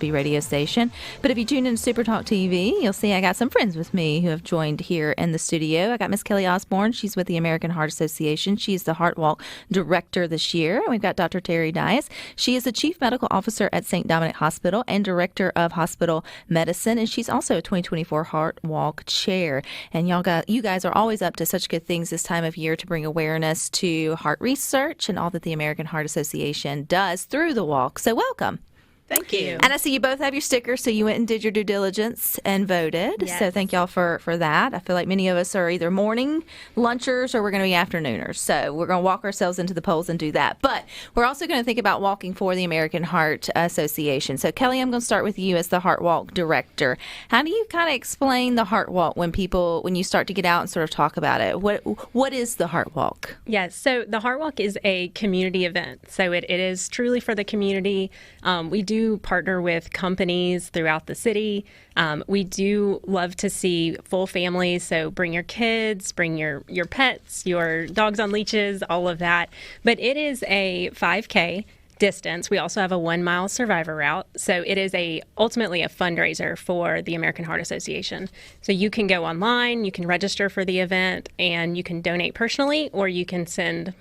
radio station. But if you tune in to SuperTalk TV, you'll see I got some friends with me who have joined here in the studio. I got Miss Kellie Osborne. She's with the American Heart Association. She's the Heart Walk Director this year. And we've got Dr. Teri Dyess. She is the Chief Medical Officer at St. Dominic Hospital and Director of Hospital Medicine. And she's also a 2024 Heart Walk Chair. And you guys are always up to such good things this time of year to bring awareness to heart research and all that the American Heart Association does through the walk. So welcome. Thank you. And I see you both have your stickers, so you went and did your due diligence and voted. Yes. So thank y'all for that. I feel like many of us are either morning lunchers or we're going to be afternooners. So we're going to walk ourselves into the polls and do that. But we're also going to think about walking for the American Heart Association. So Kellie, I'm going to start with you as the Heart Walk Director. How do you kind of explain the Heart Walk when you start to get out and sort of talk about it? What is the Heart Walk? Yes, so the Heart Walk is a community event. So it is truly for the community. We do partner with companies throughout the city. We do love to see full families, so bring your kids, bring your pets, your dogs on leashes, all of that. But it is a 5K distance. We also have a 1 mile survivor route. So it is ultimately a fundraiser for the American Heart Association. So you can go online, you can register for the event, and you can donate personally, or you can send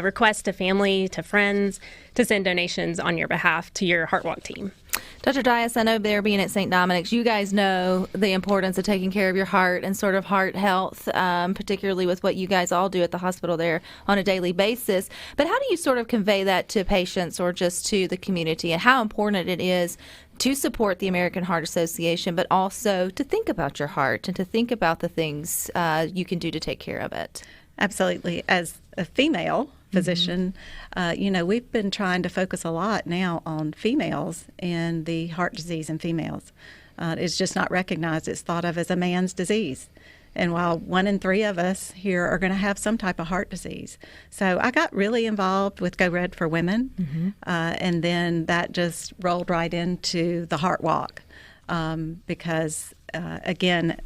requests to family, to friends, to send donations on your behalf to your Heart Walk team. Dr. Dyess, I know there being at St. Dominic's, you guys know the importance of taking care of your heart and sort of heart health, particularly with what you guys all do at the hospital there on a daily basis. But how do you sort of convey that to patients or just to the community, and how important it is to support the American Heart Association, but also to think about your heart and to think about the things you can do to take care of it? Absolutely. As a female physician, we've been trying to focus a lot now on females and the heart disease in females. It's just not recognized. It's thought of as a man's disease. And while 1 in 3 of us here are going to have some type of heart disease. So I got really involved with Go Red for Women, and then that just rolled right into the Heart Walk because, again,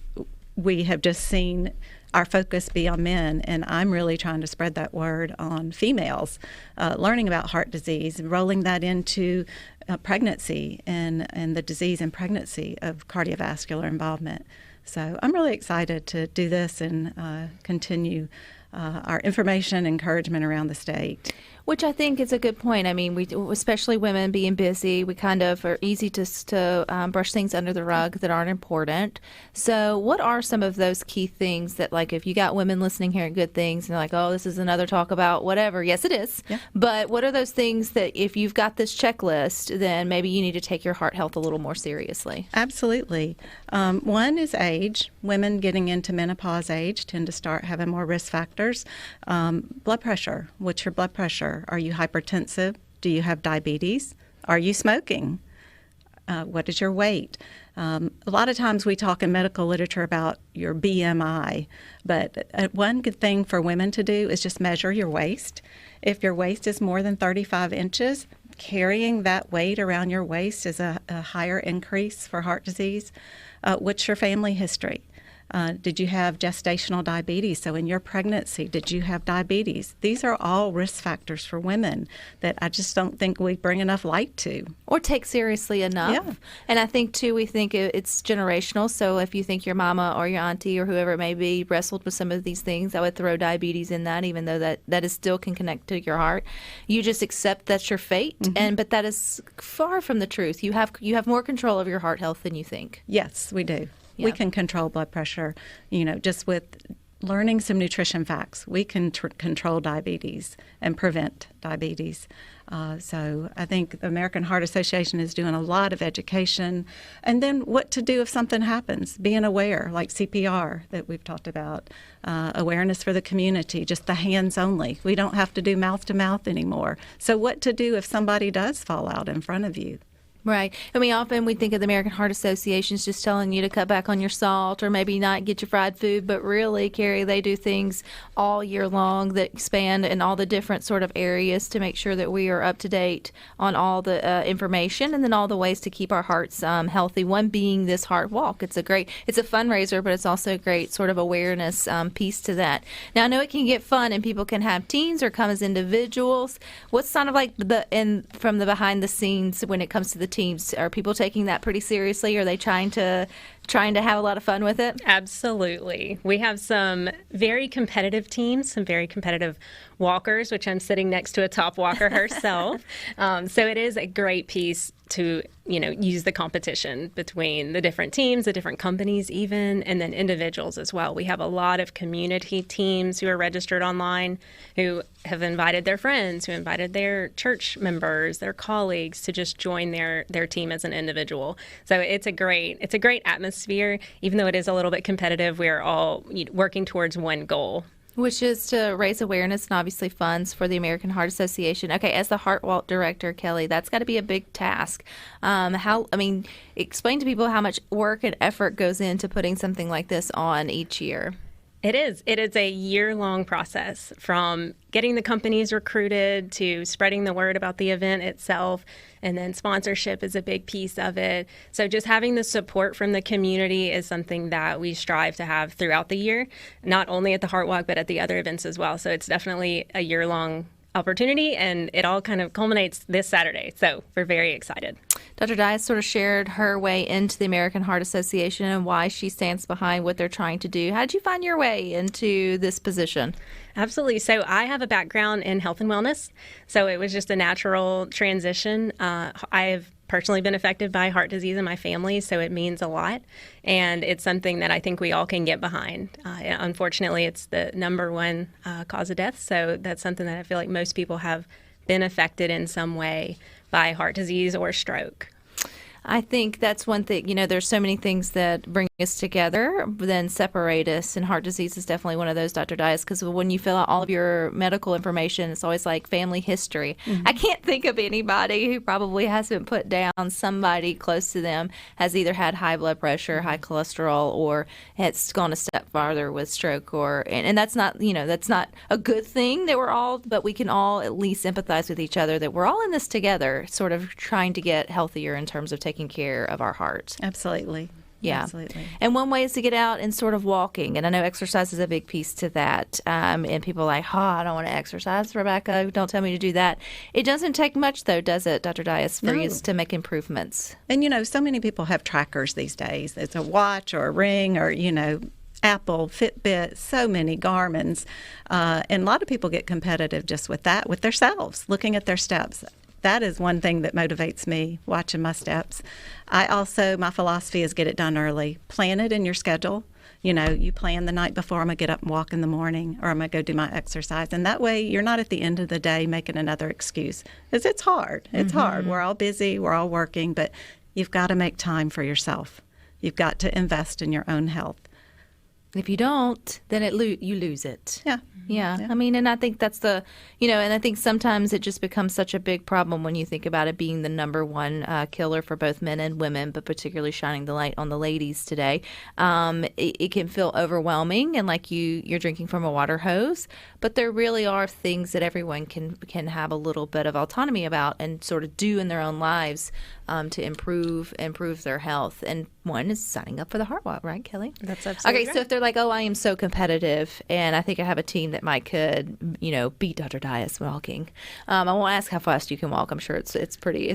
we have just seen our focus be on men, and I'm really trying to spread that word on females, learning about heart disease, and rolling that into pregnancy and the disease in pregnancy of cardiovascular involvement. So I'm really excited to do this and continue our information encouragement around the state. Which I think is a good point. I mean, we, especially women being busy, we kind of are easy to brush things under the rug that aren't important. So what are some of those key things that, like, if you got women listening here at Good Things and they're like, oh, this is another talk about whatever. Yes, it is. Yeah. But what are those things that if you've got this checklist, then maybe you need to take your heart health a little more seriously? Absolutely. One is age. Women getting into menopause age tend to start having more risk factors. Blood pressure. What's your blood pressure? Are you hypertensive? Do you have diabetes? Are you smoking? What is your weight? A lot of times we talk in medical literature about your BMI, but one good thing for women to do is just measure your waist. If your waist is more than 35 inches, carrying that weight around your waist is a higher increase for heart disease. What's your family history? Did you have gestational diabetes? So in your pregnancy, did you have diabetes? These are all risk factors for women that I just don't think we bring enough light to. Or take seriously enough. Yeah. And I think, too, we think it's generational. So if you think your mama or your auntie or whoever it may be wrestled with some of these things, I would throw diabetes in that, even though that is still can connect to your heart. You just accept that's your fate. But that is far from the truth. You have more control of your heart health than you think. Yes, we do. Yeah. We can control blood pressure, just with learning some nutrition facts. We can control diabetes and prevent diabetes. So I think the American Heart Association is doing a lot of education. And then what to do if something happens, being aware, like CPR that we've talked about, awareness for the community, just the hands only. We don't have to do mouth to mouth anymore. So what to do if somebody does fall out in front of you. Right. I mean, often we think of the American Heart Association as just telling you to cut back on your salt or maybe not get your fried food, but really, Carrie, they do things all year long that expand in all the different sort of areas to make sure that we are up to date on all the information and then all the ways to keep our hearts healthy, one being this Heart Walk. It's a fundraiser, but it's also a great sort of awareness piece to that. Now, I know it can get fun and people can have teams or come as individuals. What's kind of like from the behind the scenes when it comes to the teams? Are people taking that pretty seriously? Are they trying to have a lot of fun with it? Absolutely. We have some very competitive teams, some very competitive walkers, which I'm sitting next to a top walker herself. So it is a great piece to, use the competition between the different teams, the different companies even, and then individuals as well. We have a lot of community teams who are registered online, who have invited their friends, who invited their church members, their colleagues to just join their team as an individual. So it's a great atmosphere. Even though it is a little bit competitive, we're all working towards one goal. Which is to raise awareness and obviously funds for the American Heart Association. Okay, as the Heart Walk director, Kellie, that's got to be a big task. Explain to people how much work and effort goes into putting something like this on each year. It is. It is a year-long process, from getting the companies recruited to spreading the word about the event itself, and then sponsorship is a big piece of it. So just having the support from the community is something that we strive to have throughout the year, not only at the Heart Walk, but at the other events as well. So it's definitely a year-long opportunity, and it all kind of culminates this Saturday. So we're very excited. Dr. Dyess sort of shared her way into the American Heart Association and why she stands behind what they're trying to do. How did you find your way into this position? Absolutely. So I have a background in health and wellness, so it was just a natural transition. I've personally been affected by heart disease in my family, so it means a lot, and it's something that I think we all can get behind. Unfortunately, it's the number one cause of death, so that's something that I feel like most people have been affected in some way by heart disease or stroke. I think that's one thing. There's so many things that bring us together, then separate us. And heart disease is definitely one of those, Dr. Dyess, because when you fill out all of your medical information, it's always like family history. Mm-hmm. I can't think of anybody who probably hasn't put down somebody close to them has either had high blood pressure, high cholesterol, or has gone a step farther with stroke. And that's not, that's not a good thing that but we can all at least empathize with each other that we're all in this together, sort of trying to get healthier in terms of taking care of our hearts. Absolutely. Yeah. Absolutely. And one way is to get out and sort of walking. And I know exercise is a big piece to that. And people are like, I don't want to exercise, Rebecca. Don't tell me to do that. It doesn't take much, though, does it, Dr. Dyess, for you to make improvements? And, so many people have trackers these days. It's a watch or a ring or, Apple, Fitbit, so many Garmin's. And a lot of people get competitive just with that, with themselves, looking at their steps. That is one thing that motivates me, watching my steps. My philosophy is get it done early. Plan it in your schedule. You plan the night before, I'm going to get up and walk in the morning, or I'm going to go do my exercise. And that way you're not at the end of the day making another excuse. Because it's hard. It's hard. We're all busy. We're all working. But you've got to make time for yourself. You've got to invest in your own health. If you don't, then you lose it. Yeah. And I think that's and I think sometimes it just becomes such a big problem when you think about it being the number one killer for both men and women, but particularly shining the light on the ladies today. It can feel overwhelming and like you're drinking from a water hose, but there really are things that everyone can have a little bit of autonomy about and sort of do in their own lives to improve their health. And one is signing up for the Heart Walk, right, Kellie? That's absolutely right. So if they're like, I am so competitive, and I think I have a team that could beat Dr. Dyess walking. I won't ask how fast you can walk. I'm sure it's pretty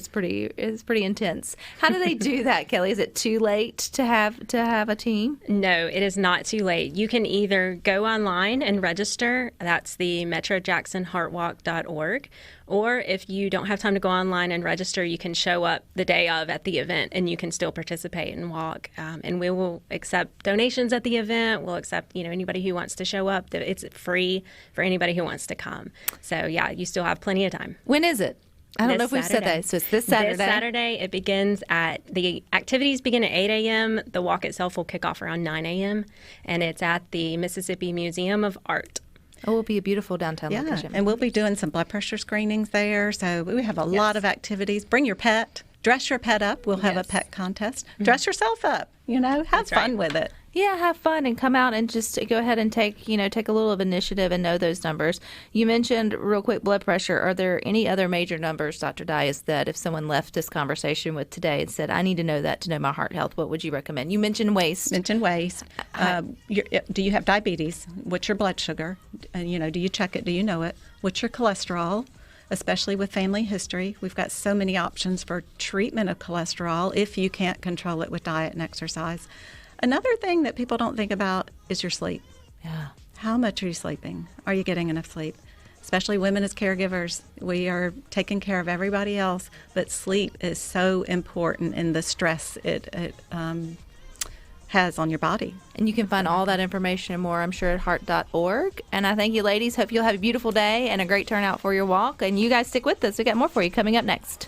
intense. How do they do that, Kellie? Is it too late to have a team? No, it is not too late. You can either go online and register. That's the metrojacksonheartwalk.org. Or if you don't have time to go online and register, you can show up the day of at the event, and you can still participate and walk. And we will accept donations at the event. We'll accept anybody who wants to show up. It's free for anybody who wants to come. So yeah, you still have plenty of time. When is it? I don't know if we've said that. So it's this Saturday. This Saturday, it begins the activities begin at 8 a.m. The walk itself will kick off around 9 a.m. And it's at the Mississippi Museum of Art. Oh, it will be a beautiful downtown location. And we'll be doing some blood pressure screenings there. So we have a lot of activities. Bring your pet. Dress your pet up. We'll have a pet contest. Dress yourself up. Have fun with it. Yeah, have fun and come out and just go ahead and take a little of initiative and know those numbers. You mentioned real quick blood pressure. Are there any other major numbers, Dr. Dyess, that if someone left this conversation with today and said, I need to know that to know my heart health, what would you recommend? You mentioned waist. Do you have diabetes? What's your blood sugar? Do you check it? Do you know it? What's your cholesterol? especially with family history. We've got so many options for treatment of cholesterol if you can't control it with diet and exercise. Another thing that people don't think about is your sleep. Yeah. How much are you sleeping? Are you getting enough sleep? Especially women as caregivers, we are taking care of everybody else, but sleep is so important in the stress it has on your body. And you can find all that information and more, I'm sure, at heart.org. And I thank you, ladies. Hope you'll have a beautiful day and a great turnout for your walk. And you guys stick with us. We got more for you coming up next.